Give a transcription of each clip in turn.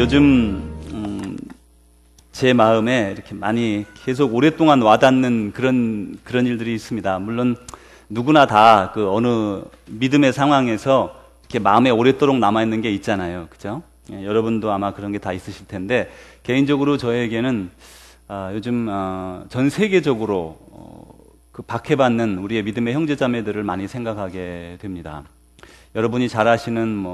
요즘 제 마음에 이렇게 많이 계속 오랫동안 와닿는 그런 일들이 있습니다. 물론 누구나 다 그 어느 믿음의 상황에서 이렇게 마음에 오랫도록 남아있는 게 있잖아요. 그죠? 예, 여러분도 아마 그런 게 다 있으실 텐데, 개인적으로 저에게는 요즘 전 세계적으로 그 박해받는 우리의 믿음의 형제자매들을 많이 생각하게 됩니다. 여러분이 잘 아시는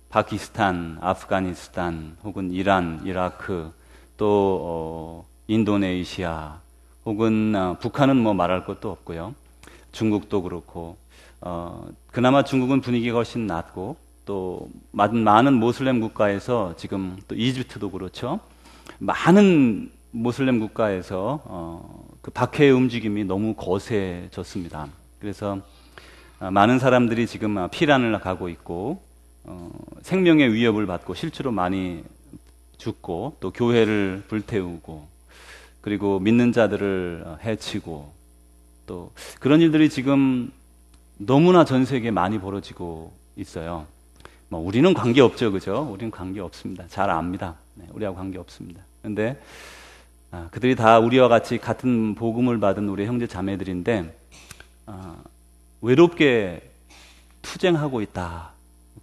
파키스탄, 아프가니스탄, 혹은 이란, 이라크, 또 인도네시아, 혹은 북한은 말할 것도 없고요. 중국도 그렇고, 그나마 중국은 분위기가 훨씬 낫고, 또 많은 모슬렘 국가에서 지금 또 이집트도 그렇죠. 많은 모슬렘 국가에서 그 박해의 움직임이 너무 거세졌습니다. 그래서 많은 사람들이 지금 피란을 가고 있고, 생명의 위협을 받고 실제로 많이 죽고, 또 교회를 불태우고, 그리고 믿는 자들을 해치고, 또 그런 일들이 지금 너무나 전 세계에 많이 벌어지고 있어요. 우리는 관계 없죠, 그죠? 우리는 관계 없습니다. 잘 압니다. 네, 우리하고 관계 없습니다. 그런데 그들이 다 우리와 같이 같은 복음을 받은 우리 형제 자매들인데 외롭게 투쟁하고 있다,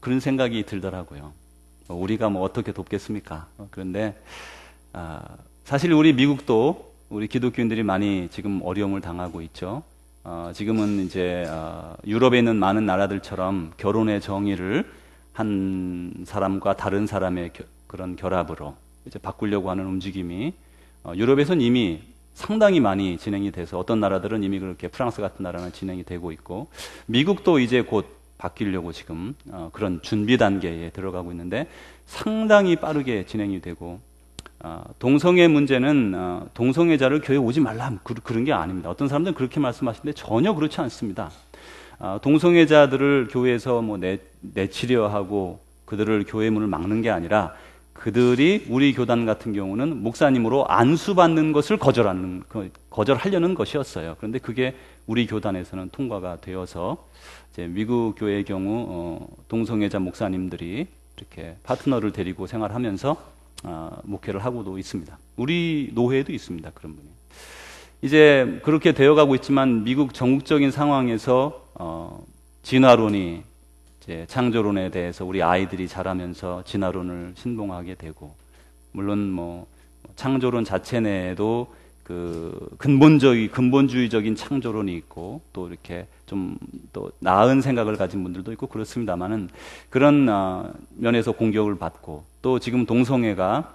그런 생각이 들더라고요. 우리가 어떻게 돕겠습니까? 그런데 사실 우리 미국도 우리 기독교인들이 많이 지금 어려움을 당하고 있죠. 지금은 이제 유럽에 있는 많은 나라들처럼 결혼의 정의를 한 사람과 다른 사람의 그런 결합으로 이제 바꾸려고 하는 움직임이 유럽에서는 이미 상당히 많이 진행이 돼서, 어떤 나라들은 이미 그렇게 프랑스 같은 나라는 진행이 되고 있고, 미국도 이제 곧 바뀌려고 지금 그런 준비 단계에 들어가고 있는데 상당히 빠르게 진행이 되고, 동성애 문제는 동성애자를 교회에 오지 말라 그런 게 아닙니다. 어떤 사람들은 그렇게 말씀하시는데 전혀 그렇지 않습니다. 동성애자들을 교회에서 내치려 하고 그들을 교회 문을 막는 게 아니라, 그들이 우리 교단 같은 경우는 목사님으로 안수받는 것을 거절하려는 것이었어요. 그런데 그게 우리 교단에서는 통과가 되어서 이제 미국 교회의 경우 동성애자 목사님들이 이렇게 파트너를 데리고 생활하면서 목회를 하고도 있습니다. 우리 노회에도 있습니다, 그런 분이. 이제 그렇게 되어가고 있지만 미국 전국적인 상황에서 진화론이, 이제 창조론에 대해서 우리 아이들이 자라면서 진화론을 신봉하게 되고, 물론 창조론 자체 내에도 그 근본주의적인 창조론이 있고, 또 이렇게 좀 또 나은 생각을 가진 분들도 있고 그렇습니다만은, 그런 면에서 공격을 받고, 또 지금 동성애가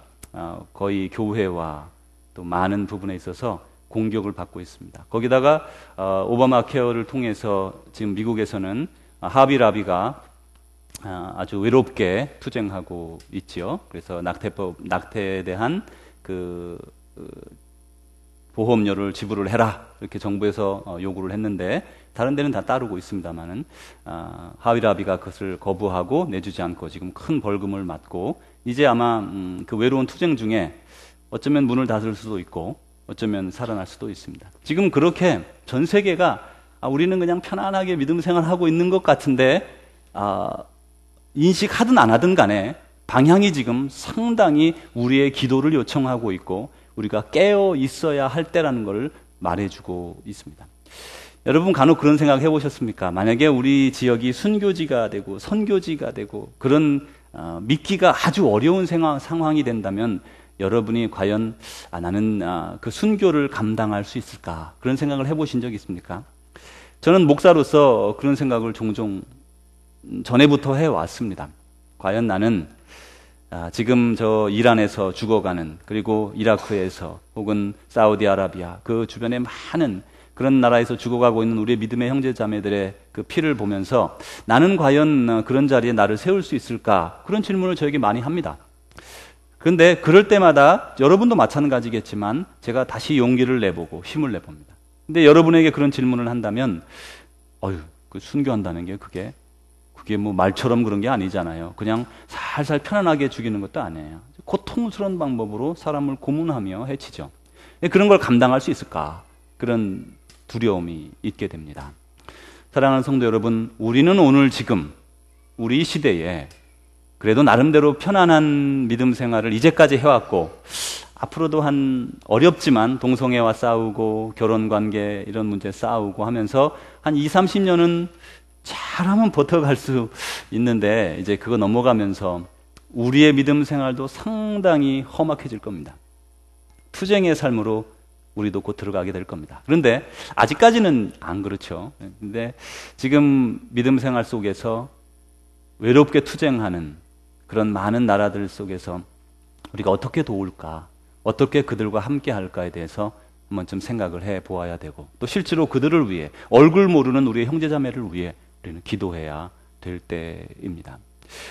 거의 교회와 또 많은 부분에 있어서 공격을 받고 있습니다. 거기다가 오바마 케어를 통해서 지금 미국에서는 하비 라비가 아주 외롭게 투쟁하고 있죠. 그래서 낙태에 대한 보험료를 지불을 해라, 이렇게 정부에서 요구를 했는데, 다른 데는 다 따르고 있습니다만은 하비 라비가 그것을 거부하고 내주지 않고 지금 큰 벌금을 맞고, 이제 아마 그 외로운 투쟁 중에 어쩌면 문을 닫을 수도 있고 어쩌면 살아날 수도 있습니다. 지금 그렇게 전 세계가 우리는 그냥 편안하게 믿음 생활하고 있는 것 같은데, 인식하든 안 하든 간에 방향이 지금 상당히 우리의 기도를 요청하고 있고, 우리가 깨어 있어야 할 때라는 걸 말해주고 있습니다. 여러분 간혹 그런 생각 해보셨습니까? 만약에 우리 지역이 순교지가 되고 선교지가 되고 그런 믿기가 아주 어려운 상황이 된다면, 여러분이 과연 나는 그 순교를 감당할 수 있을까? 그런 생각을 해보신 적 있습니까? 저는 목사로서 그런 생각을 종종 전에부터 해왔습니다. 과연 나는 지금 저 이란에서 죽어가는, 그리고 이라크에서 혹은 사우디아라비아 그 주변에 많은 그런 나라에서 죽어가고 있는 우리의 믿음의 형제자매들의 그 피를 보면서 나는 과연 그런 자리에 나를 세울 수 있을까? 그런 질문을 저에게 많이 합니다. 그런데 그럴 때마다 여러분도 마찬가지겠지만 제가 다시 용기를 내보고 힘을 내봅니다. 근데 여러분에게 그런 질문을 한다면, 그 순교한다는 게 그게 말처럼 그런 게 아니잖아요. 그냥 살살 편안하게 죽이는 것도 아니에요. 고통스러운 방법으로 사람을 고문하며 해치죠. 그런 걸 감당할 수 있을까? 그런 두려움이 있게 됩니다. 사랑하는 성도 여러분, 우리는 오늘 지금 우리 시대에 그래도 나름대로 편안한 믿음 생활을 이제까지 해왔고, 앞으로도 한 어렵지만 동성애와 싸우고 결혼관계 이런 문제 싸우고 하면서 한 20, 30년은 잘하면 버텨갈 수 있는데, 이제 그거 넘어가면서 우리의 믿음 생활도 상당히 험악해질 겁니다. 투쟁의 삶으로 우리도 곧 들어가게 될 겁니다. 그런데 아직까지는 안 그렇죠. 근데 지금 믿음 생활 속에서 외롭게 투쟁하는 그런 많은 나라들 속에서 우리가 어떻게 도울까, 어떻게 그들과 함께 할까에 대해서 한번 좀 생각을 해 보아야 되고, 또 실제로 그들을 위해, 얼굴 모르는 우리의 형제자매를 위해 우리는 기도해야 될 때입니다.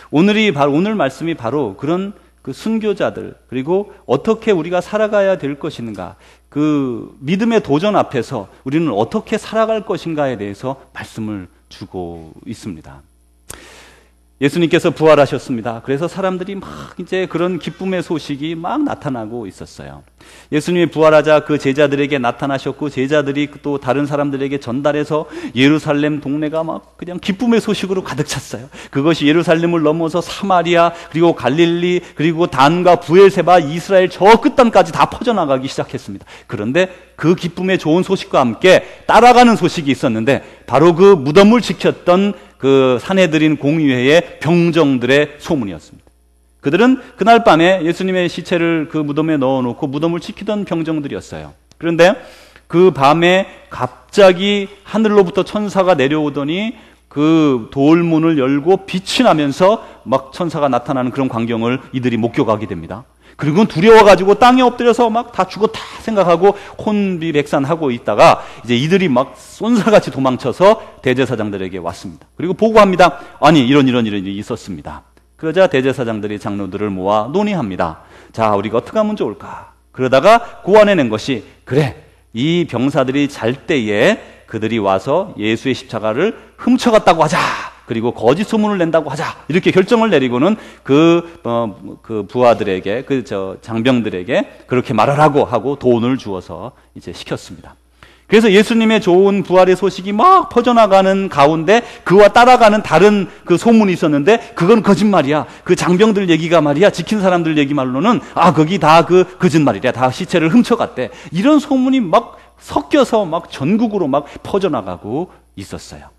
오늘 말씀이 바로 그런 그 순교자들, 그리고 어떻게 우리가 살아가야 될 것인가, 그 믿음의 도전 앞에서 우리는 어떻게 살아갈 것인가에 대해서 말씀을 주고 있습니다. 예수님께서 부활하셨습니다. 그래서 사람들이 막 이제 그런 기쁨의 소식이 막 나타나고 있었어요. 예수님이 부활하자 그 제자들에게 나타나셨고, 제자들이 또 다른 사람들에게 전달해서 예루살렘 동네가 막 그냥 기쁨의 소식으로 가득 찼어요. 그것이 예루살렘을 넘어서 사마리아, 그리고 갈릴리, 그리고 단과 부엘세바, 이스라엘 저 끝단까지 다 퍼져나가기 시작했습니다. 그런데 그 기쁨의 좋은 소식과 함께 따라가는 소식이 있었는데, 바로 그 무덤을 지켰던 그 산헤드린 공의회의 병정들의 소문이었습니다. 그들은 그날 밤에 예수님의 시체를 그 무덤에 넣어놓고 무덤을 지키던 병정들이었어요. 그런데 그 밤에 갑자기 하늘로부터 천사가 내려오더니 그 돌문을 열고 빛이 나면서 막 천사가 나타나는 그런 광경을 이들이 목격하게 됩니다. 그리고 두려워가지고 땅에 엎드려서 막 다 죽었다 생각하고 혼비백산하고 있다가 이제 이들이 막 쏜살같이 도망쳐서 대제사장들에게 왔습니다. 그리고 보고합니다. 아니, 이런 일이 있었습니다. 그러자 대제사장들이 장로들을 모아 논의합니다. 자, 우리가 어떻게 하면 좋을까? 그러다가 고안해낸 것이, 그래, 이 병사들이 잘 때에 그들이 와서 예수의 십자가를 훔쳐갔다고 하자. 그리고 거짓 소문을 낸다고 하자. 이렇게 결정을 내리고는 그 부하들에게, 장병들에게 그렇게 말하라고 하고 돈을 주어서 이제 시켰습니다. 그래서 예수님의 좋은 부활의 소식이 막 퍼져나가는 가운데 그와 따라가는 다른 그 소문이 있었는데, 그건 거짓말이야. 그 장병들 얘기가 말이야, 지킨 사람들 얘기 말로는, 거기 다 그 거짓말이래. 다 시체를 훔쳐갔대. 이런 소문이 막 섞여서 막 전국으로 막 퍼져나가고 있었어요.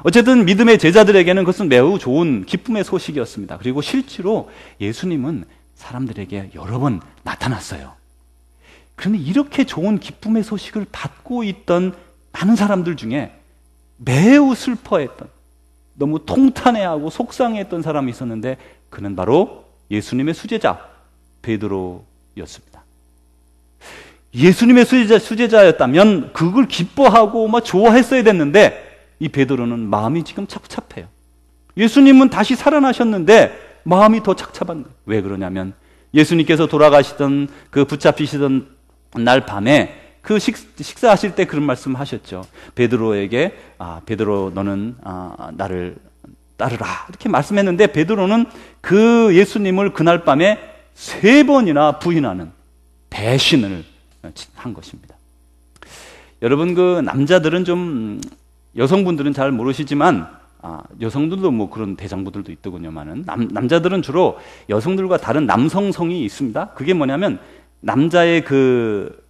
어쨌든 믿음의 제자들에게는 그것은 매우 좋은 기쁨의 소식이었습니다. 그리고 실제로 예수님은 사람들에게 여러 번 나타났어요. 그런데 이렇게 좋은 기쁨의 소식을 받고 있던 많은 사람들 중에 매우 슬퍼했던, 너무 통탄해하고 속상해했던 사람이 있었는데, 그는 바로 예수님의 수제자 베드로였습니다. 예수님의 수제자였다면 그걸 기뻐하고 막 좋아했어야 됐는데, 이 베드로는 마음이 지금 착잡해요. 예수님은 다시 살아나셨는데 마음이 더 착잡한 거예요. 왜 그러냐면, 예수님께서 돌아가시던 그 붙잡히시던 날 밤에 그 식사하실 때 그런 말씀 하셨죠. 베드로에게, 베드로 너는 나를 따르라, 이렇게 말씀했는데, 베드로는 그 예수님을 그날 밤에 3번이나 부인하는 배신을 한 것입니다. 여러분, 그 남자들은 좀, 여성분들은 잘 모르시지만, 여성들도 뭐 그런 대장부들도 있더군요만은, 남자들은 주로 여성들과 다른 남성성이 있습니다. 그게 뭐냐면, 남자의 그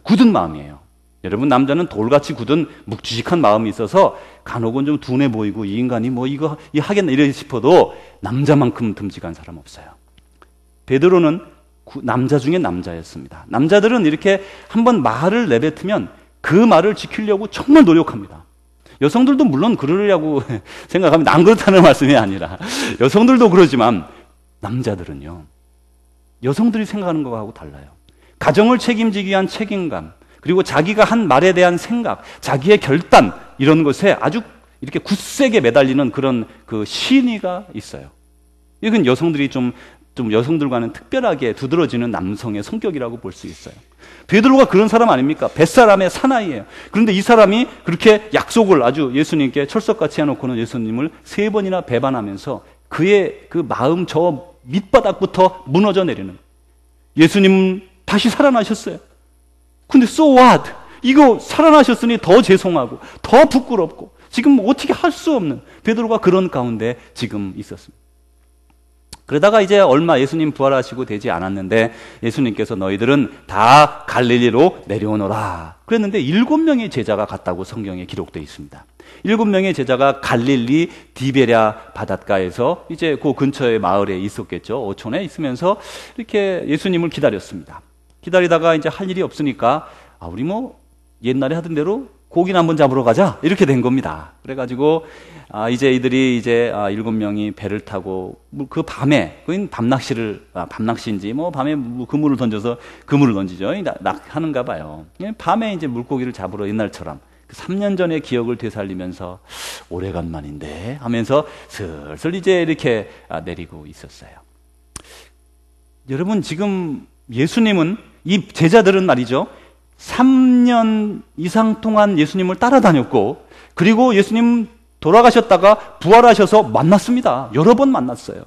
굳은 마음이에요. 여러분, 남자는 돌같이 굳은 묵직한 마음이 있어서 간혹은 좀 둔해 보이고, 이 인간이 뭐 이거 하겠나 이래 싶어도 남자만큼 듬직한 사람 없어요. 베드로는 남자 중에 남자였습니다. 남자들은 이렇게 한번 말을 내뱉으면 그 말을 지키려고 정말 노력합니다. 여성들도 물론 그러려고 생각하면 안 그렇다는 말씀이 아니라, 여성들도 그러지만 남자들은요, 여성들이 생각하는 것하고 달라요. 가정을 책임지기 위한 책임감, 그리고 자기가 한 말에 대한 생각, 자기의 결단, 이런 것에 아주 이렇게 굳세게 매달리는 그런 그 신의가 있어요. 이건 여성들이 좀 여성들과는 특별하게 두드러지는 남성의 성격이라고 볼 수 있어요. 베드로가 그런 사람 아닙니까? 뱃사람의 사나이예요. 그런데 이 사람이 그렇게 약속을 아주 예수님께 철석같이 해놓고는 예수님을 3번이나 배반하면서 그의 그 마음 저 밑바닥부터 무너져 내리는, 예수님 다시 살아나셨어요. 근데 so what? 이거 살아나셨으니 더 죄송하고 더 부끄럽고 지금 어떻게 할 수 없는 베드로가 그런 가운데 지금 있었습니다. 그러다가 이제 얼마 예수님 부활하시고 되지 않았는데 예수님께서 너희들은 다 갈릴리로 내려오너라 그랬는데 7명의 제자가 갔다고 성경에 기록되어 있습니다. 7명의 제자가 갈릴리 디베랴 바닷가에서 이제 그 근처의 마을에 있었겠죠. 어촌에 있으면서 이렇게 예수님을 기다렸습니다. 기다리다가 이제 할 일이 없으니까 우리 뭐 옛날에 하던 대로 고기나 한번 잡으러 가자 이렇게 된 겁니다. 그래가지고 이제 이들이 이제 7명이 배를 타고 그 밤에 그건 밤낚시인지 뭐 밤에 그물을 던져서 그물을 던지죠. 하는가 봐요. 밤에 이제 물고기를 잡으러 옛날처럼 3년 전의 기억을 되살리면서 오래간만인데 하면서 슬슬 이제 이렇게 내리고 있었어요. 여러분 지금 예수님은 이 제자들은 말이죠. 3년 이상 동안 예수님을 따라다녔고 그리고 예수님 돌아가셨다가 부활하셔서 만났습니다. 여러 번 만났어요.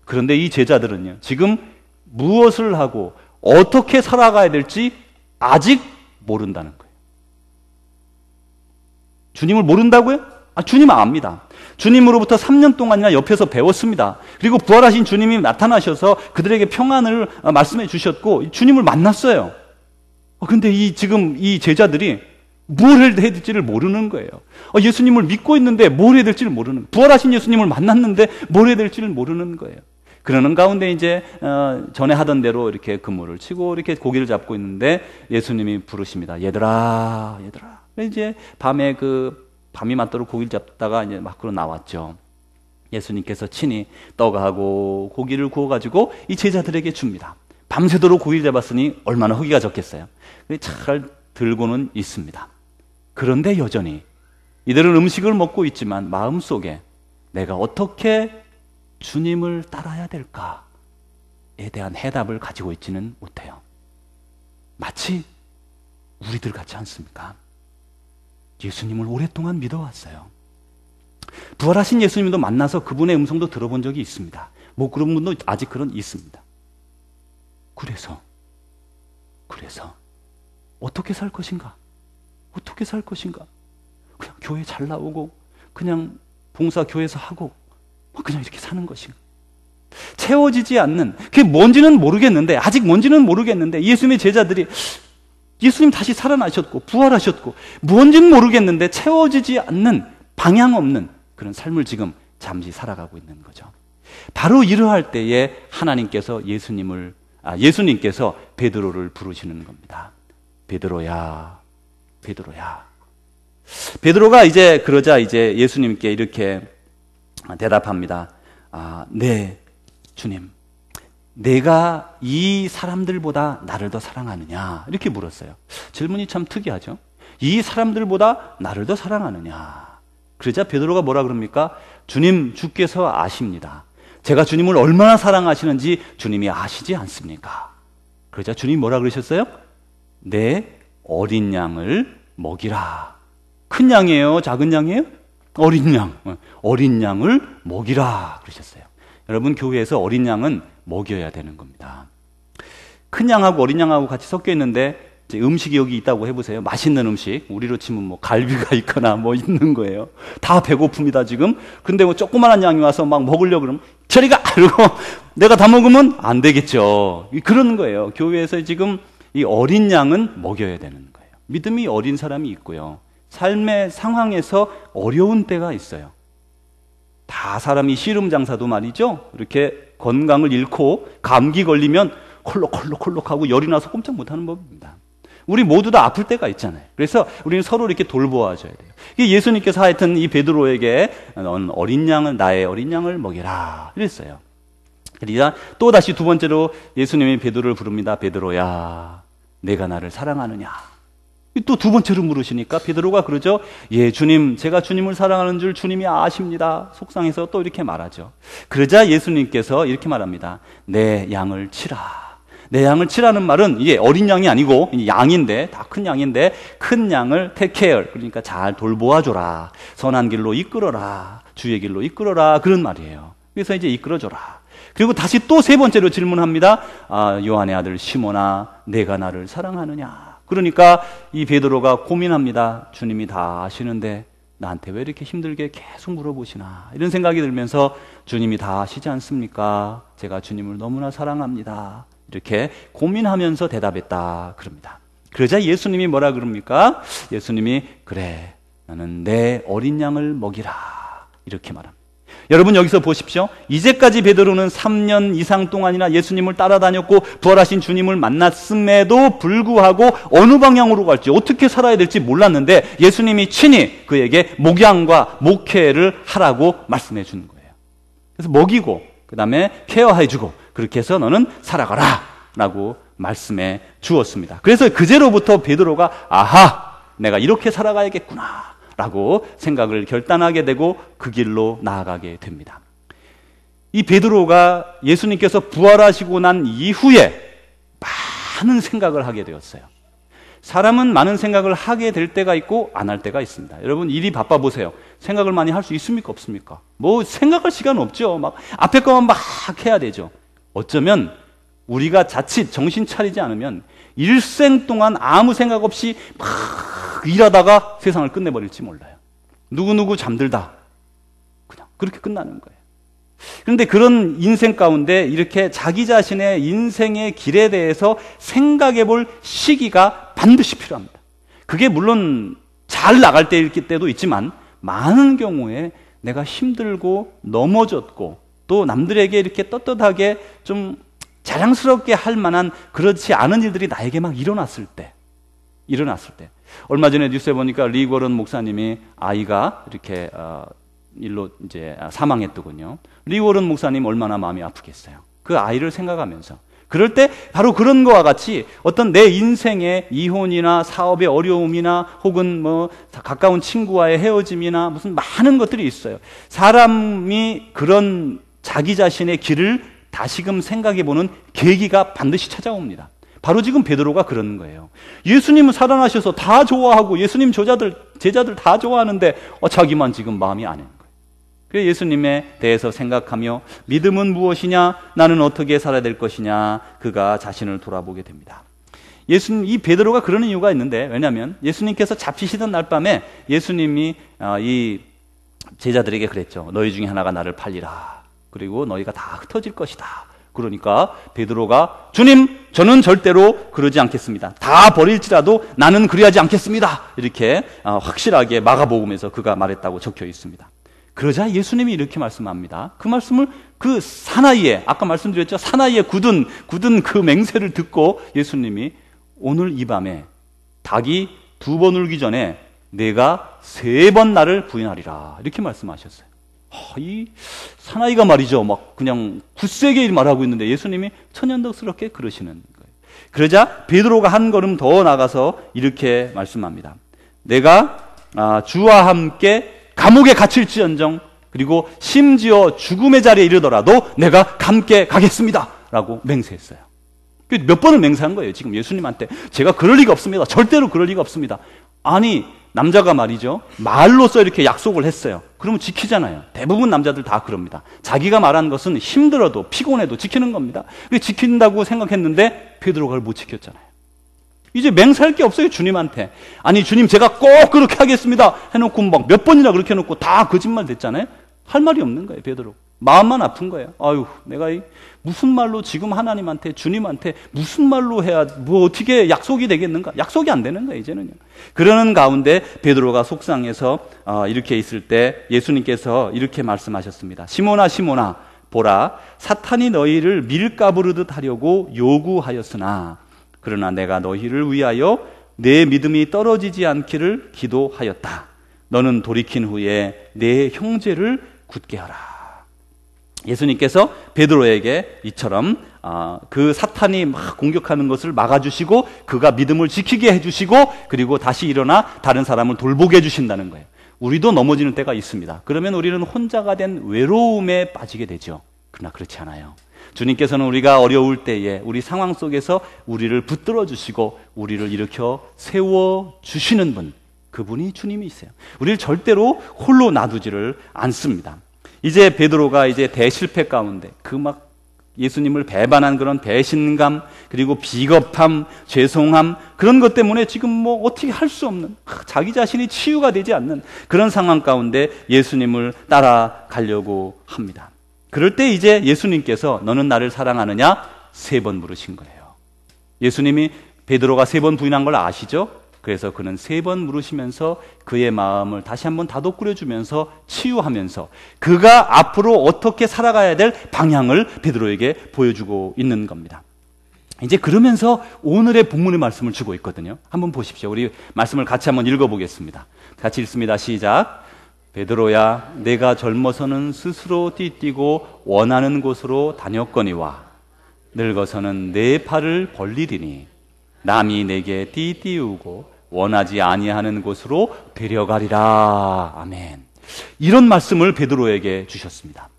그런데 이 제자들은요. 지금 무엇을 하고 어떻게 살아가야 될지 아직 모른다는 거예요. 주님을 모른다고요? 주님 압니다. 주님으로부터 3년 동안이나 옆에서 배웠습니다. 그리고 부활하신 주님이 나타나셔서 그들에게 평안을 말씀해 주셨고 주님을 만났어요. 근데 지금 이 제자들이 뭘 해야 될지를 모르는 거예요. 예수님을 믿고 있는데 뭘 해야 될지를 모르는 거예요. 부활하신 예수님을 만났는데 뭘 해야 될지를 모르는 거예요. 그러는 가운데 이제 전에 하던 대로 이렇게 그물을 치고 이렇게 고기를 잡고 있는데 예수님이 부르십니다. 얘들아. 이제 밤이 맞도록 고기를 잡다가 이제 밖으로 나왔죠. 예수님께서 친히 떡하고 고기를 구워가지고 이 제자들에게 줍니다. 밤새도록 고기를 잡았으니 얼마나 허기가 졌겠어요. 잘 들고는 있습니다. 그런데 여전히 이들은 음식을 먹고 있지만 마음속에 내가 어떻게 주님을 따라야 될까에 대한 해답을 가지고 있지는 못해요. 마치 우리들 같지 않습니까? 예수님을 오랫동안 믿어왔어요. 부활하신 예수님도 만나서 그분의 음성도 들어본 적이 있습니다. 못 그런 분도 아직 있습니다. 그래서 어떻게 살 것인가? 그냥 교회 잘 나오고 그냥 봉사 교회에서 하고 그냥 이렇게 사는 것인가? 채워지지 않는 그게 뭔지는 모르겠는데 예수님의 제자들이 예수님 다시 살아나셨고 부활하셨고 뭔지는 모르겠는데 채워지지 않는 방향 없는 그런 삶을 지금 잠시 살아가고 있는 거죠. 바로 이러할 때에 하나님께서 예수님께서 베드로를 부르시는 겁니다. 베드로야. 베드로가 그러자 예수님께 이렇게 대답합니다. 네, 주님. 내가 이 사람들보다 나를 더 사랑하느냐? 이렇게 물었어요. 질문이 참 특이하죠? 이 사람들보다 나를 더 사랑하느냐? 그러자 베드로가 뭐라 그럽니까? 주님, 주께서 아십니다. 제가 주님을 얼마나 사랑하시는지 주님이 아시지 않습니까? 그러자 주님이 뭐라 그러셨어요? 내 어린 양을 먹이라. 큰 양이에요? 작은 양이에요? 어린 양을 먹이라 그러셨어요. 여러분, 교회에서 어린 양은 먹여야 되는 겁니다. 큰 양하고 어린 양하고 같이 섞여 있는데 음식이 여기 있다고 해보세요. 맛있는 음식, 우리로 치면 뭐 갈비가 있거나 뭐 있는 거예요. 다 배고픕니다 지금. 근데 뭐 조그만한 양이 와서 막 먹으려고 그러면 저리 가! 이러고 내가 다 먹으면 안 되겠죠. 그런 거예요. 교회에서 지금 이 어린 양은 먹여야 되는 거예요. 믿음이 어린 사람이 있고요, 삶의 상황에서 어려운 때가 있어요. 다 사람이 씨름장사도 말이죠, 이렇게 건강을 잃고 감기 걸리면 콜록콜록콜록하고 열이 나서 꼼짝 못하는 법입니다. 우리 모두 다 아플 때가 있잖아요. 그래서 우리는 서로 이렇게 돌보아줘야 돼요. 예수님께서 하여튼 이 베드로에게 나의 어린 양을 먹이라 이랬어요. 그러자 또 다시 두 번째로 예수님이 베드로를 부릅니다. 베드로야, 내가 나를 사랑하느냐? 또 두 번째로 물으시니까 베드로가 그러죠. 예, 주님, 제가 주님을 사랑하는 줄 주님이 아십니다. 속상해서 또 이렇게 말하죠. 그러자 예수님께서 이렇게 말합니다. 내 양을 치라. 내 양을 치라는 말은 이게 어린 양이 아니고 양인데, 다 큰 양인데 큰 양을 take care, 그러니까 잘 돌보아줘라. 선한 길로 이끌어라. 주의 길로 이끌어라. 그런 말이에요. 그래서 이제 이끌어줘라. 그리고 다시 또 세 번째로 질문합니다. 요한의 아들 시몬아, 내가 나를 사랑하느냐? 그러니까 이 베드로가 고민합니다. 주님이 다 아시는데 나한테 왜 이렇게 힘들게 계속 물어보시나 이런 생각이 들면서 주님이 다 아시지 않습니까? 제가 주님을 너무나 사랑합니다. 이렇게 고민하면서 대답했다 그럽니다. 그러자 예수님이 뭐라 그럽니까? 예수님이 그래 나는 내 어린 양을 먹이라 이렇게 말합니다. 여러분 여기서 보십시오. 이제까지 베드로는 3년 이상 동안이나 예수님을 따라다녔고 부활하신 주님을 만났음에도 불구하고 어느 방향으로 갈지 어떻게 살아야 될지 몰랐는데 예수님이 친히 그에게 목양과 목회를 하라고 말씀해 주는 거예요. 그래서 먹이고 그 다음에 케어해 주고 그렇게 해서 너는 살아가라 라고 말씀해 주었습니다. 그래서 그제로부터 베드로가 아하 내가 이렇게 살아가야겠구나 라고 생각을 결단하게 되고 그 길로 나아가게 됩니다. 이 베드로가 예수님께서 부활하시고 난 이후에 많은 생각을 하게 되었어요. 사람은 많은 생각을 하게 될 때가 있고 안 할 때가 있습니다. 여러분 일이 바빠 보세요. 생각을 많이 할 수 있습니까? 없습니까? 뭐 생각할 시간 없죠. 막 앞에 거만 막 해야 되죠. 어쩌면 우리가 자칫 정신 차리지 않으면 일생 동안 아무 생각 없이 막 일하다가 세상을 끝내버릴지 몰라요. 누구누구 잠들다 그냥 그렇게 끝나는 거예요. 그런데 그런 인생 가운데 이렇게 자기 자신의 인생의 길에 대해서 생각해 볼 시기가 반드시 필요합니다. 그게 물론 잘 나갈 때도 있지만 많은 경우에 내가 힘들고 넘어졌고 또 남들에게 이렇게 떳떳하게 좀 자랑스럽게 할 만한 그렇지 않은 일들이 나에게 막 일어났을 때 얼마 전에 뉴스에 보니까 리고런 목사님이 아이가 이렇게 일로 이제 사망했더군요. 리고런 목사님 얼마나 마음이 아프겠어요. 그 아이를 생각하면서 그럴 때 바로 그런 거와 같이 어떤 내 인생의 이혼이나 사업의 어려움이나 혹은 뭐 가까운 친구와의 헤어짐이나 무슨 많은 것들이 있어요. 사람이 그런 자기 자신의 길을 다시금 생각해보는 계기가 반드시 찾아옵니다. 바로 지금 베드로가 그러는 거예요. 예수님은 살아나셔서 다 좋아하고 예수님 제자들 다 좋아하는데 자기만 지금 마음이 안 오는 거예요. 그래서 예수님에 대해서 생각하며 믿음은 무엇이냐? 나는 어떻게 살아야 될 것이냐? 그가 자신을 돌아보게 됩니다. 이 베드로가 그러는 이유가 있는데 왜냐하면 예수님께서 잡히시던 날 밤에 예수님이 이 제자들에게 그랬죠. 너희 중에 하나가 나를 팔리라. 그리고 너희가 다 흩어질 것이다. 그러니까 베드로가 주님 저는 절대로 그러지 않겠습니다. 다 버릴지라도 나는 그리하지 않겠습니다. 이렇게 확실하게 마가복음에서 그가 말했다고 적혀 있습니다. 그러자 예수님이 이렇게 말씀합니다. 그 말씀을 그 사나이에 아까 말씀드렸죠. 사나이에 굳은 그 맹세를 듣고 예수님이 오늘 이 밤에 닭이 2번 울기 전에 내가 3번 나를 부인하리라 이렇게 말씀하셨어요. 이 사나이가 말이죠. 막 그냥 굳세게 말하고 있는데 예수님이 천연덕스럽게 그러시는 거예요. 그러자 베드로가 한 걸음 더 나가서 이렇게 말씀합니다. 내가 주와 함께 감옥에 갇힐지언정 그리고 심지어 죽음의 자리에 이르더라도 내가 함께 가겠습니다 라고 맹세했어요. 몇 번을 맹세한 거예요. 지금 예수님한테 제가 그럴 리가 없습니다. 절대로 그럴 리가 없습니다. 아니 남자가 말이죠. 말로써 이렇게 약속을 했어요. 그러면 지키잖아요. 대부분 남자들 다 그럽니다. 자기가 말한 것은 힘들어도 피곤해도 지키는 겁니다. 지킨다고 생각했는데 베드로가 못 지켰잖아요. 이제 맹세할 게 없어요. 주님한테. 아니 주님 제가 꼭 그렇게 하겠습니다 해놓고 막 몇 번이나 그렇게 해놓고 다 거짓말 됐잖아요. 할 말이 없는 거예요. 베드로. 마음만 아픈 거예요. 아유 내가 무슨 말로 지금 하나님한테 주님한테 무슨 말로 해야 뭐 어떻게 약속이 되겠는가? 약속이 안 되는 거예요. 이제는요. 그러는 가운데 베드로가 속상해서 이렇게 있을 때 예수님께서 이렇게 말씀하셨습니다. 시몬아 시몬아 보라 사탄이 너희를 밀가부르듯 하려고 요구하였으나 그러나 내가 너희를 위하여 내 믿음이 떨어지지 않기를 기도하였다. 너는 돌이킨 후에 내 형제를 굳게 하라. 예수님께서 베드로에게 이처럼 그 사탄이 막 공격하는 것을 막아주시고 그가 믿음을 지키게 해주시고 그리고 다시 일어나 다른 사람을 돌보게 해주신다는 거예요. 우리도 넘어지는 때가 있습니다. 그러면 우리는 혼자가 된 외로움에 빠지게 되죠. 그러나 그렇지 않아요. 주님께서는 우리가 어려울 때에 우리 상황 속에서 우리를 붙들어 주시고 우리를 일으켜 세워 주시는 분, 그분이 주님이세요. 우리를 절대로 홀로 놔두지를 않습니다. 이제 베드로가 이제 대실패 가운데 그 막 예수님을 배반한 그런 배신감, 그리고 비겁함, 죄송함, 그런 것 때문에 지금 뭐 어떻게 할 수 없는, 자기 자신이 치유가 되지 않는 그런 상황 가운데 예수님을 따라가려고 합니다. 그럴 때 이제 예수님께서 너는 나를 사랑하느냐? 3번 물으신 거예요. 예수님이 베드로가 3번 부인한 걸 아시죠? 그래서 그는 3번 물으시면서 그의 마음을 다시 한번 다독거려주면서 치유하면서 그가 앞으로 어떻게 살아가야 될 방향을 베드로에게 보여주고 있는 겁니다. 이제 그러면서 오늘의 본문의 말씀을 주고 있거든요. 한번 보십시오. 우리 말씀을 같이 한번 읽어보겠습니다. 같이 읽습니다. 시작. 베드로야, 내가 젊어서는 스스로 띠뛰고 원하는 곳으로 다녔거니와 늙어서는 내 팔을 벌리리니 남이 내게 띠띠우고 원하지 아니하는 곳으로 데려가리라. 아멘. 이런 말씀을 베드로에게 주셨습니다.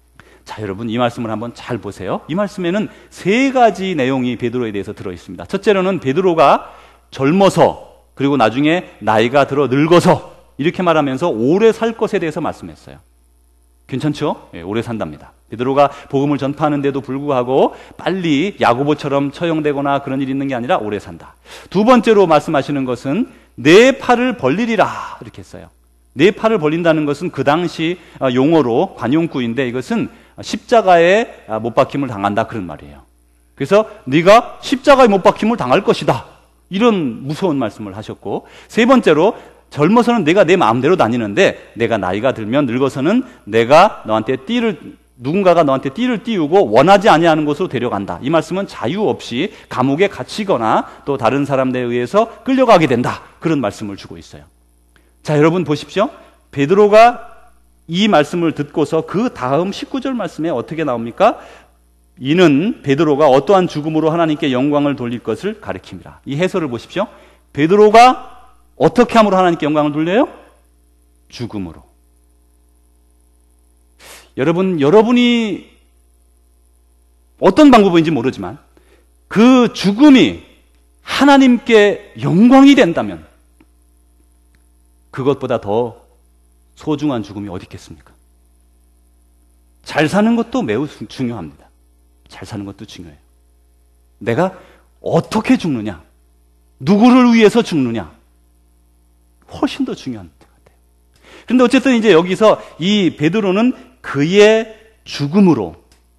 자, 여러분 이 말씀을 한번 잘 보세요. 이 말씀에는 3가지 내용이 베드로에 대해서 들어있습니다. 첫째로는 베드로가 젊어서 그리고 나중에 나이가 들어 늙어서 이렇게 말하면서 오래 살 것에 대해서 말씀했어요. 괜찮죠? 예, 오래 산답니다. 베드로가 복음을 전파하는데도 불구하고 빨리 야고보처럼 처형되거나 그런 일이 있는 게 아니라 오래 산다. 두 번째로 말씀하시는 것은 내 팔을 벌리리라 이렇게 했어요. 내 팔을 벌린다는 것은 그 당시 용어로 관용구인데 이것은 십자가에 못 박힘을 당한다 그런 말이에요. 그래서 네가 십자가에 못 박힘을 당할 것이다. 이런 무서운 말씀을 하셨고, 세 번째로 젊어서는 내가 내 마음대로 다니는데 내가 나이가 들면 늙어서는 내가 너한테 누군가가 너한테 띠를 띄우고 원하지 아니하는 곳으로 데려간다. 이 말씀은 자유 없이 감옥에 갇히거나 또 다른 사람들에 의해서 끌려가게 된다. 그런 말씀을 주고 있어요. 자, 여러분 보십시오. 베드로가 이 말씀을 듣고서 그 다음 19절 말씀에 어떻게 나옵니까? 이는 베드로가 어떠한 죽음으로 하나님께 영광을 돌릴 것을 가리킵니다. 이 해설을 보십시오. 베드로가 어떻게 함으로 하나님께 영광을 돌려요? 죽음으로. 여러분이 어떤 방법인지 모르지만 그 죽음이 하나님께 영광이 된다면 그것보다 더 소중한 죽음이 어디 있겠습니까? 잘 사는 것도 매우 중요합니다. 잘 사는 것도 중요해요. 내가 어떻게 죽느냐, 누구를 위해서 죽느냐, 훨씬 더 중요한 것 같아요. 그런데 어쨌든 이제 여기서 이 베드로는 그의 죽음으로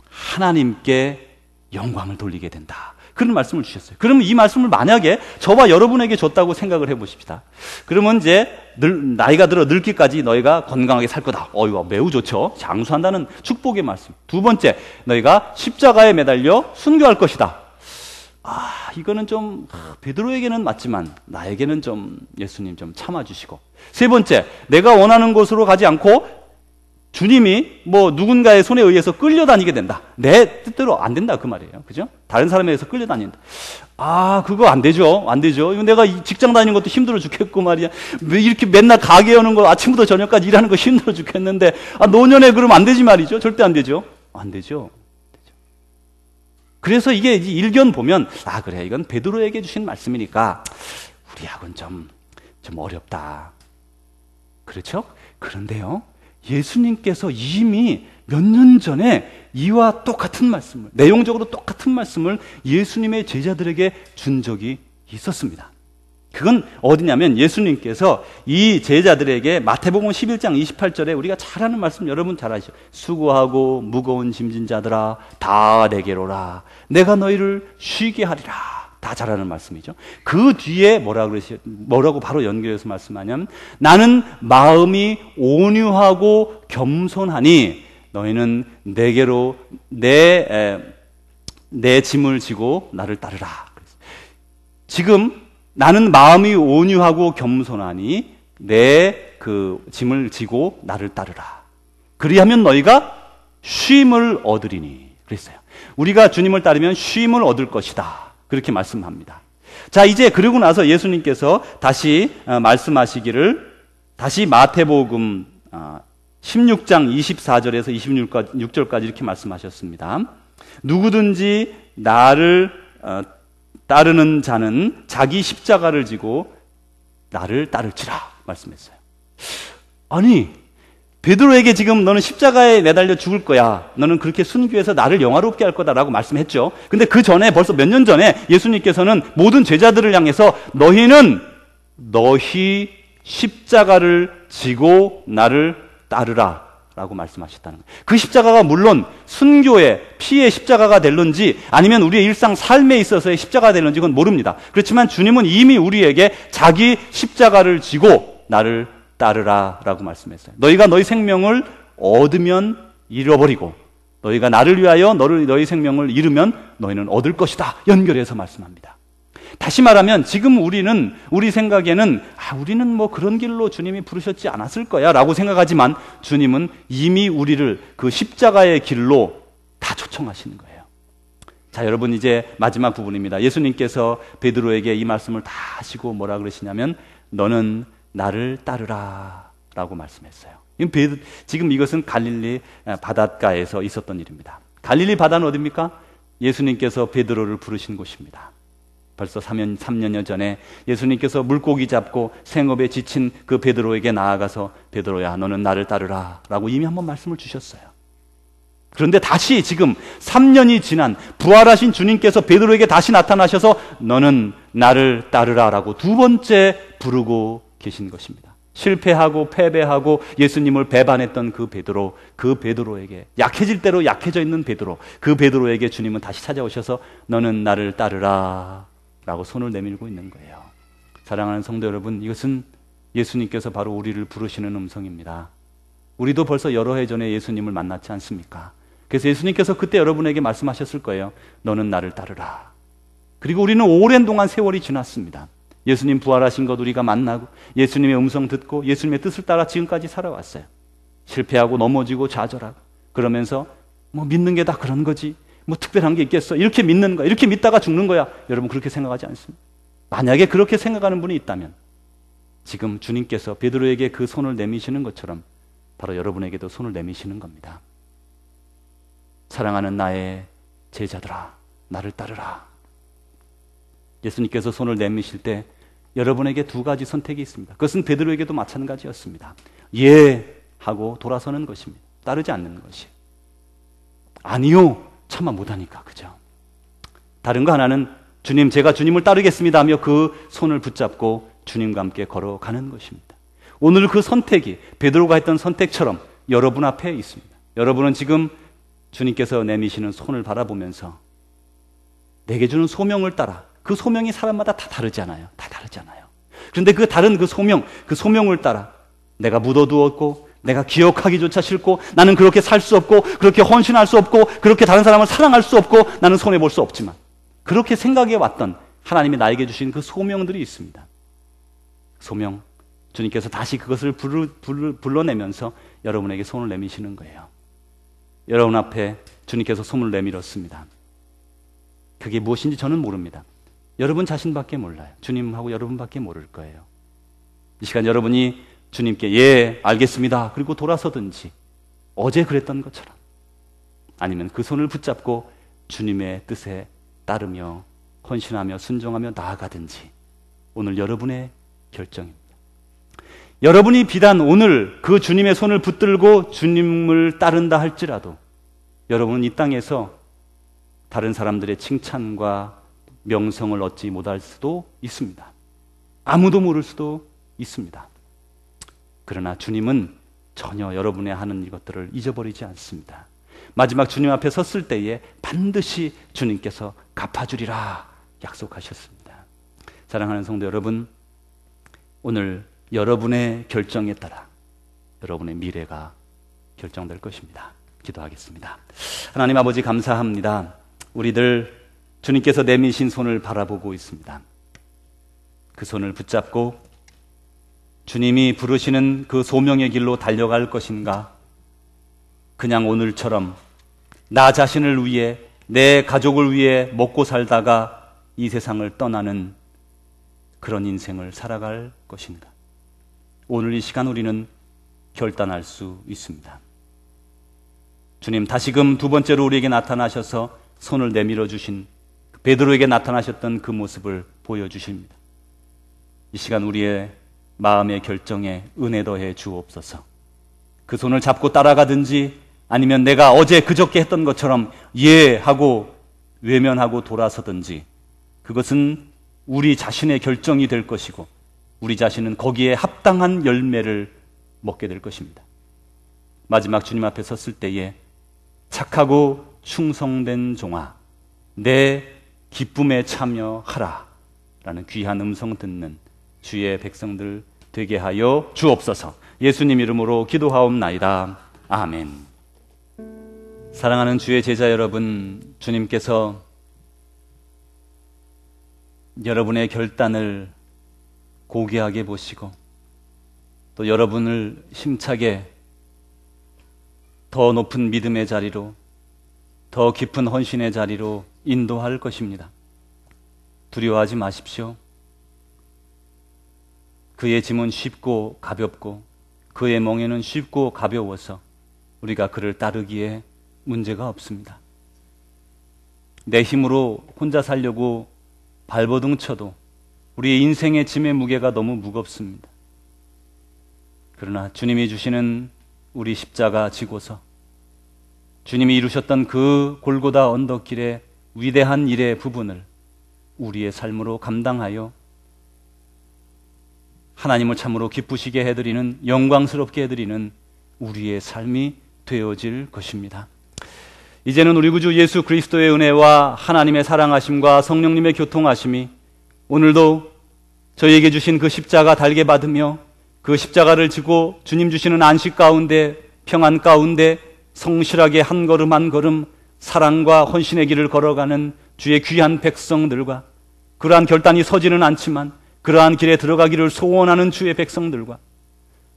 하나님께 영광을 돌리게 된다. 그런 말씀을 주셨어요. 그러면 이 말씀을 만약에 저와 여러분에게 줬다고 생각을 해보십시다. 그러면 이제 나이가 들어 늙기까지 너희가 건강하게 살 거다. 이거 매우 좋죠. 장수한다는 축복의 말씀. 두 번째, 너희가 십자가에 매달려 순교할 것이다. 이거는 좀 베드로에게는 맞지만 나에게는 좀 예수님 좀 참아주시고. 세 번째, 내가 원하는 곳으로 가지 않고 주님이 누군가의 손에 의해서 끌려다니게 된다. 내 뜻대로 안 된다 그 말이에요. 그죠? 다른 사람에 의해서 끌려다닌다. 그거 안 되죠. 안 되죠. 내가 직장 다니는 것도 힘들어 죽겠고 말이야. 왜 이렇게 맨날 가게 여는 거 아침부터 저녁까지 일하는 거 힘들어 죽겠는데 노년에 그러면 안 되지 말이죠. 절대 안 되죠. 안 되죠. 그래서 이게 일견 보면 그래 이건 베드로에게 주신 말씀이니까 우리하고는 좀 어렵다. 그렇죠? 그런데요. 예수님께서 이미 몇 년 전에 이와 똑같은 말씀을, 내용적으로 똑같은 말씀을 예수님의 제자들에게 준 적이 있었습니다. 그건 어디냐면 예수님께서 이 제자들에게 마태복음 11장 28절에 우리가 잘 아는 말씀 여러분 잘 아시죠? 수고하고 무거운 짐진 자들아 다 내게로라 내가 너희를 쉬게 하리라. 다 잘 아는 말씀이죠. 그 뒤에 뭐라고 바로 연결해서 말씀하냐면 나는 마음이 온유하고 겸손하니 너희는 내게로 내 짐을 지고 나를 따르라. 지금 나는 마음이 온유하고 겸손하니 내 그 짐을 지고 나를 따르라. 그리하면 너희가 쉼을 얻으리니 그랬어요. 우리가 주님을 따르면 쉼을 얻을 것이다. 그렇게 말씀합니다. 자, 이제 그러고 나서 예수님께서 다시 말씀하시기를 다시 마태복음 16장 24절에서 26절까지 이렇게 말씀하셨습니다. 누구든지 나를 따르는 자는 자기 십자가를 지고 나를 따를지라 말씀했어요. 아니, 베드로에게 지금 너는 십자가에 매달려 죽을 거야. 너는 그렇게 순교해서 나를 영화롭게 할 거다라고 말씀했죠. 근데 그 전에 벌써 몇 년 전에 예수님께서는 모든 제자들을 향해서 너희는 너희 십자가를 지고 나를 따르라 라고 말씀하셨다는 거예요. 그 십자가가 물론 순교의 피의 십자가가 될런지 아니면 우리의 일상 삶에 있어서의 십자가가 될런지 그건 모릅니다. 그렇지만 주님은 이미 우리에게 자기 십자가를 지고 나를 따르라 라고 말씀했어요. 너희가 너희 생명을 얻으면 잃어버리고 너희가 나를 위하여 너희 생명을 잃으면 너희는 얻을 것이다. 연결해서 말씀합니다. 다시 말하면 지금 우리 생각에는 우리는 뭐 그런 길로 주님이 부르셨지 않았을 거야 라고 생각하지만 주님은 이미 우리를 그 십자가의 길로 다 초청하시는 거예요. 자, 여러분 이제 마지막 부분입니다. 예수님께서 베드로에게 이 말씀을 다 하시고 뭐라 그러시냐면 너는 나를 따르라 라고 말씀했어요. 지금 이것은 갈릴리 바닷가에서 있었던 일입니다. 갈릴리 바다는 어디입니까? 예수님께서 베드로를 부르신 곳입니다. 벌써 3년여 전에 예수님께서 물고기 잡고 생업에 지친 그 베드로에게 나아가서 베드로야 너는 나를 따르라 라고 이미 한번 말씀을 주셨어요. 그런데 다시 지금 3년이 지난 부활하신 주님께서 베드로에게 다시 나타나셔서 너는 나를 따르라 라고 두 번째 부르고 계신 것입니다. 실패하고 패배하고 예수님을 배반했던 그 베드로에게 약해질 대로 약해져 있는 그 베드로에게 주님은 다시 찾아오셔서 너는 나를 따르라 라고 손을 내밀고 있는 거예요. 사랑하는 성도 여러분, 이것은 예수님께서 바로 우리를 부르시는 음성입니다. 우리도 벌써 여러 해 전에 예수님을 만났지 않습니까? 그래서 예수님께서 그때 여러분에게 말씀하셨을 거예요. 너는 나를 따르라. 그리고 우리는 오랜 동안 세월이 지났습니다. 예수님 부활하신 것 우리가 만나고 예수님의 음성 듣고 예수님의 뜻을 따라 지금까지 살아왔어요. 실패하고 넘어지고 좌절하고 그러면서 뭐 믿는 게 다 그런 거지, 뭐 특별한 게 있겠어, 이렇게 믿는 거야, 이렇게 믿다가 죽는 거야. 여러분 그렇게 생각하지 않습니다. 만약에 그렇게 생각하는 분이 있다면 지금 주님께서 베드로에게 그 손을 내미시는 것처럼 바로 여러분에게도 손을 내미시는 겁니다. 사랑하는 나의 제자들아 나를 따르라. 예수님께서 손을 내미실 때 여러분에게 두 가지 선택이 있습니다. 그것은 베드로에게도 마찬가지였습니다. 예 하고 돌아서는 것입니다. 따르지 않는 것이. 아니요 참아 못하니까. 그죠? 다른 거 하나는 주님 제가 주님을 따르겠습니다 하며 그 손을 붙잡고 주님과 함께 걸어가는 것입니다. 오늘 그 선택이 베드로가 했던 선택처럼 여러분 앞에 있습니다. 여러분은 지금 주님께서 내미시는 손을 바라보면서 내게 주는 소명을 따라, 그 소명이 사람마다 다 다르잖아요. 다 다르잖아요. 그런데 그 다른 그 소명을 따라 내가 묻어두었고 내가 기억하기조차 싫고 나는 그렇게 살 수 없고 그렇게 헌신할 수 없고 그렇게 다른 사람을 사랑할 수 없고 나는 손해볼 수 없지만 그렇게 생각해 왔던 하나님이 나에게 주신 그 소명들이 있습니다. 소명, 주님께서 다시 그것을 불러내면서 여러분에게 손을 내미시는 거예요. 여러분 앞에 주님께서 손을 내밀었습니다. 그게 무엇인지 저는 모릅니다. 여러분 자신밖에 몰라요. 주님하고 여러분밖에 모를 거예요. 이 시간 여러분이 주님께 예 알겠습니다 그리고 돌아서든지 어제 그랬던 것처럼 아니면 그 손을 붙잡고 주님의 뜻에 따르며 헌신하며 순종하며 나아가든지 오늘 여러분의 결정입니다. 여러분이 비단 오늘 그 주님의 손을 붙들고 주님을 따른다 할지라도 여러분은 이 땅에서 다른 사람들의 칭찬과 명성을 얻지 못할 수도 있습니다. 아무도 모를 수도 있습니다. 그러나 주님은 전혀 여러분의 하는 이것들을 잊어버리지 않습니다. 마지막 주님 앞에 섰을 때에 반드시 주님께서 갚아주리라 약속하셨습니다. 사랑하는 성도 여러분, 오늘 여러분의 결정에 따라 여러분의 미래가 결정될 것입니다. 기도하겠습니다. 하나님 아버지 감사합니다. 우리들 주님께서 내미신 손을 바라보고 있습니다. 그 손을 붙잡고 주님이 부르시는 그 소명의 길로 달려갈 것인가? 그냥 오늘처럼 나 자신을 위해 내 가족을 위해 먹고 살다가 이 세상을 떠나는 그런 인생을 살아갈 것인가? 오늘 이 시간 우리는 결단할 수 있습니다. 주님 다시금 두 번째로 우리에게 나타나셔서 손을 내밀어 주신 베드로에게 나타나셨던 그 모습을 보여주십니다. 이 시간 우리의 마음의 결정에 은혜 더해 주옵소서. 그 손을 잡고 따라가든지 아니면 내가 어제 그저께 했던 것처럼 예 하고 외면하고 돌아서든지 그것은 우리 자신의 결정이 될 것이고 우리 자신은 거기에 합당한 열매를 먹게 될 것입니다. 마지막 주님 앞에 섰을 때에 착하고 충성된 종아 내 기쁨에 참여하라 라는 귀한 음성 듣는 주의 백성들 되게 하여 주옵소서. 예수님 이름으로 기도하옵나이다. 아멘. 사랑하는 주의 제자 여러분, 주님께서 여러분의 결단을 고귀하게 보시고 또 여러분을 힘차게 더 높은 믿음의 자리로 더 깊은 헌신의 자리로 인도할 것입니다. 두려워하지 마십시오. 그의 짐은 쉽고 가볍고 그의 멍에는 쉽고 가벼워서 우리가 그를 따르기에 문제가 없습니다. 내 힘으로 혼자 살려고 발버둥 쳐도 우리의 인생의 짐의 무게가 너무 무겁습니다. 그러나 주님이 주시는 우리 십자가 지고서 주님이 이루셨던 그 골고다 언덕길의 위대한 일의 부분을 우리의 삶으로 감당하여 하나님을 참으로 기쁘시게 해드리는, 영광스럽게 해드리는 우리의 삶이 되어질 것입니다. 이제는 우리 구주 예수 그리스도의 은혜와 하나님의 사랑하심과 성령님의 교통하심이 오늘도 저희에게 주신 그 십자가 달게 받으며 그 십자가를 지고 주님 주시는 안식 가운데, 평안 가운데 성실하게 한 걸음 한 걸음 사랑과 헌신의 길을 걸어가는 주의 귀한 백성들과 그러한 결단이 서지는 않지만 그러한 길에 들어가기를 소원하는 주의 백성들과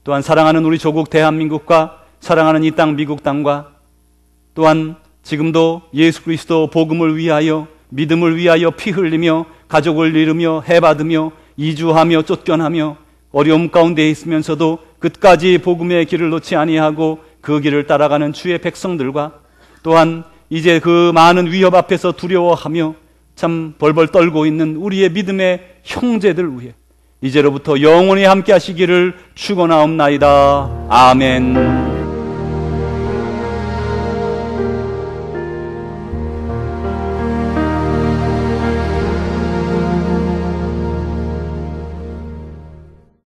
또한 사랑하는 우리 조국 대한민국과 사랑하는 이 땅 미국 땅과 또한 지금도 예수 그리스도 복음을 위하여 믿음을 위하여 피 흘리며 가족을 잃으며 해받으며 이주하며 쫓겨나며 어려움 가운데 있으면서도 끝까지 복음의 길을 놓지 아니하고 그 길을 따라가는 주의 백성들과 또한 이제 그 많은 위협 앞에서 두려워하며 참 벌벌 떨고 있는 우리의 믿음의 형제들 위해 이제로부터 영원히 함께 하시기를 축원하옵나이다. 아멘.